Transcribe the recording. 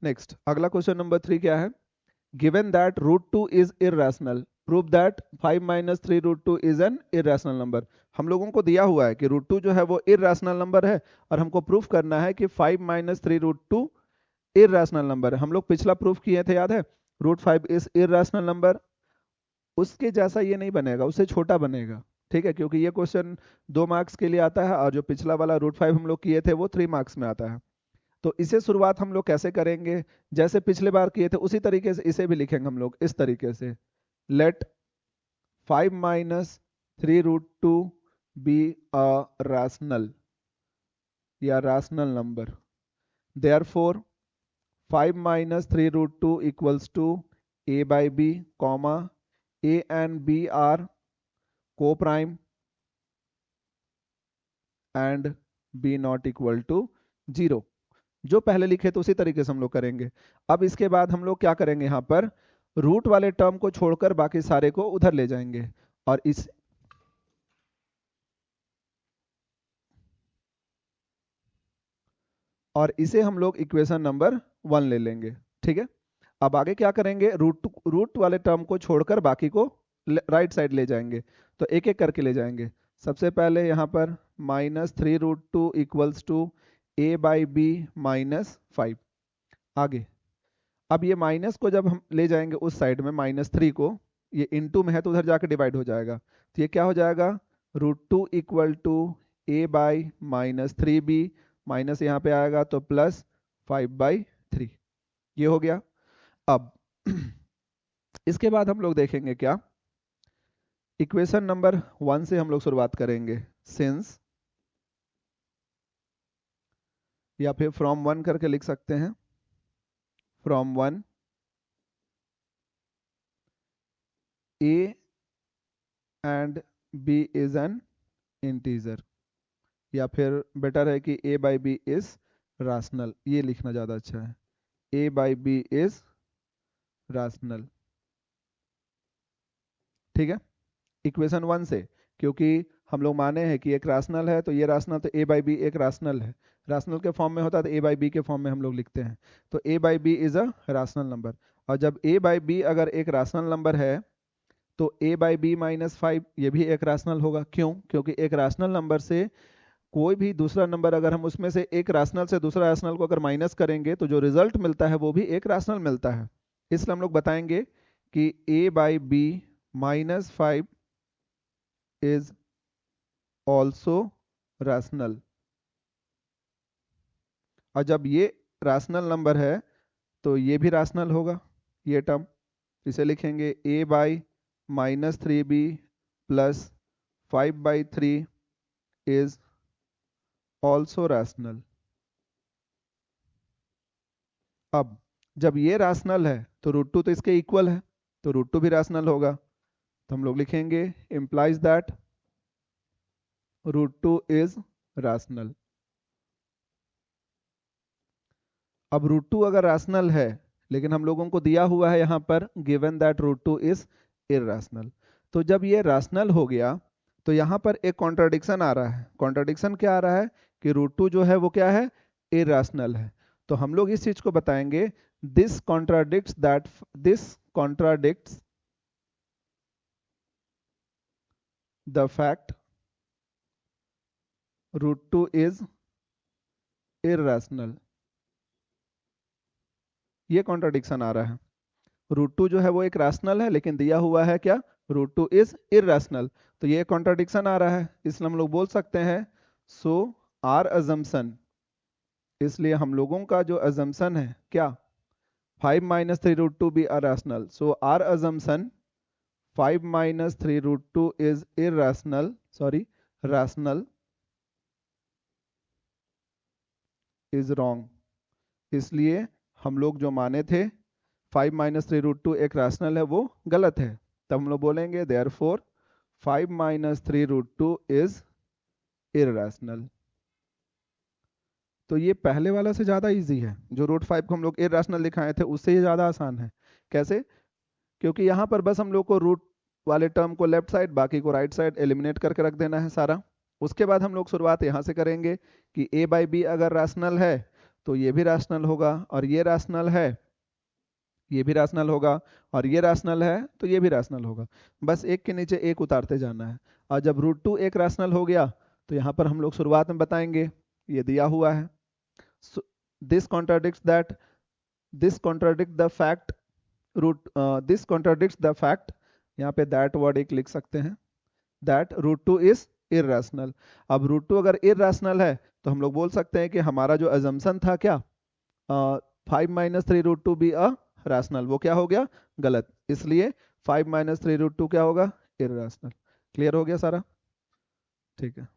Next अगला question number 3 क्या है? Given that root 2 is irrational, prove that 5 minus 3 root 2 is an irrational number. हम लोगों को दिया हुआ है कि रूट 2 जो है वो इररेशनल नंबर है, और हमको प्रूफ करना है कि 5 माइनस 3 रूट 2 इररेशनल नंबर है। हम लोग पिछला प्रूफ किए थे, याद है? Root 5 is irrational number. उसके जैसा ये नहीं बनेगा, उससे छोटा बनेगा, ठीक है? क्योंकि ये क्वेश्चन 2 मार्क्स के लिए आता है, और जो पिछला वाला रूट 5 हम लोग किए थे वो 3 मार्क्स में आता है। तो इसे शुरुआत हम लोग कैसे करेंगे? जैसे पिछले बार किए थे उसी तरीके से इसे भी लिखेंगे हम लोग, इस तरीके से। Let 5 minus 3 root 2 B a rational या rational number. Therefore 5 minus 3 root 2 equals to a by B, comma a and b are coprime and b not equal to 0। जो पहले लिखे थे उसी तरीके से हम लोग करेंगे। अब इसके बाद हम लोग क्या करेंगे, यहाँ पर रूट वाले टर्म को छोड़कर बाकी सारे को उधर ले जाएंगे, और इसे हम लोग इक्वेशन नंबर 1 ले लेंगे, ठीक है? अब आगे क्या करेंगे, रूट वाले टर्म को छोड़कर बाकी को राइट साइड ले जाएंगे। तो एक एक करके ले जाएंगे। सबसे पहले यहाँ पर minus 3 root 2 equals to a by B minus 5। आगे अब ये माइनस को जब हम ले जाएंगे उस साइड में, -3 को, ये इनटू में है तो उधर जाके डिवाइड हो जाएगा। तो ये क्या हो जाएगा, root 2 equal to a by -3b, minus यहाँ पे आएगा तो प्लस 5/3। ये हो गया। अब इसके बाद हम लोग देखेंगे क्या, इक्वेशन नंबर 1 से हम लोग शुरुआत करेंगे। सिंस, या फिर फ्रॉम 1 करके लिख सकते हैं। From 1 a and b is an integer, या फिर बेटर है कि a by B is rational, ये लिखना ज़्यादा अच्छा है। a by B is rational, ठीक है? इक्वेशन 1 से, क्योंकि हम लोग माने हैं कि एक राशनल है तो ये राशनल, तो a बाई बी एक राशनल है। राशनल के फॉर्म में होता है तो a बाई बी के फॉर्म में हम लोग लिखते हैं। तो a by B is a rational number, और जब a बाई बी अगर एक राशनल नंबर है तो a बाई बी -5 ये भी एक राशनल होगा। क्यों? क्योंकि एक राशनल नंबर से कोई भी दूसरा नंबर अगर हम उसमें से एक राशनल से दूसरा राशनल को अगर माइनस करेंगे तो जो रिजल्ट मिलता है वो भी एक राशनल मिलता है। इसलिए हम लोग बताएंगे कि a by B -5 is also rational. और जब ये राशनल नंबर है तो ये भी राशनल होगा, ये टर्म। इसे लिखेंगे a by -3b plus 5/3 is also rational. अब जब ये राशनल है तो रूट 2 तो इसके इक्वल है, तो रूट 2 भी राशनल होगा। तो हम लोग लिखेंगे implies that root 2 is rational. अब रूट 2 अगर राशनल है, लेकिन हम लोगों को दिया हुआ है यहाँ पर given that root 2 is irrational, तो जब ये राशनल हो गया तो यहाँ पर एक कॉन्ट्राडिक्शन आ रहा है। कॉन्ट्राडिक्शन क्या आ रहा है कि रूट 2 जो है वो क्या है, इररेशनल है। तो हम लोग इस चीज को बताएंगे, this contradicts the fact root 2 is irrational. ये कॉन्ट्राडिक्शन आ रहा है। रूट 2 जो है वो एक रैशनल है, लेकिन दिया हुआ है क्या, रूट 2 इज इररेशनल। तो ये कॉन्ट्राडिक्शन आ रहा है, इसलिए हम लोग बोल सकते हैं सो आर अजम्पशन, इसलिए हम लोगों का जो अजम्पशन है क्या, 5 minus 3 root 2 B irrational. So our assumption 5 minus 3 root 2 is irrational, sorry rational, is wrong. इसलिए हम लोग जो माने थे 5 माइनस 3 रूट 2 एक रैशनल है, वो गलत है। तब हम लोग बोलेंगे therefore 5 minus 3 root 2 is irrational. तो ये पहले वाला से ज़्यादा इजी है, जो रूट 5 को हम लोग इररेशनल दिखाए थे उससे ये ज़्यादा आसान है। कैसे? क्योंकि यहाँ पर बस हम लोग को रूट वाले टर्म को लेफ्ट साइड, बाकी को राइट साइड एलिमिनेट करके रख देना है सारा। उसके बाद हम लोग शुरुआत यहाँ से करेंगे कि a बाई बी अगर रैशनल है तो ये भी रैशनल होगा, और ये रैशनल है, ये भी रैशनल होगा, और ये रैशनल है तो ये भी रैशनल होगा। बस एक के नीचे एक उतारते जाना है। और जब √2 एक रैशनल हो गया तो यहाँ पर हम लोग शुरुआत में बताएंगे, ये दिया हुआ है, this contradicts that, this contradict the fact, this contradicts the fact, यहाँ पे दैट वर्ड एक लिख सकते हैं, दैट √2 इज इरेशनल। अब √2 अगर इरेशनल है तो हम लोग बोल सकते हैं कि हमारा जो अजम्पशन था क्या, 5 - 3 √2 बी अ रैशनल, वो क्या हो गया, गलत। इसलिए 5 - 3 √2 क्या होगा, इरेशनल। क्लियर हो गया सारा? ठीक है।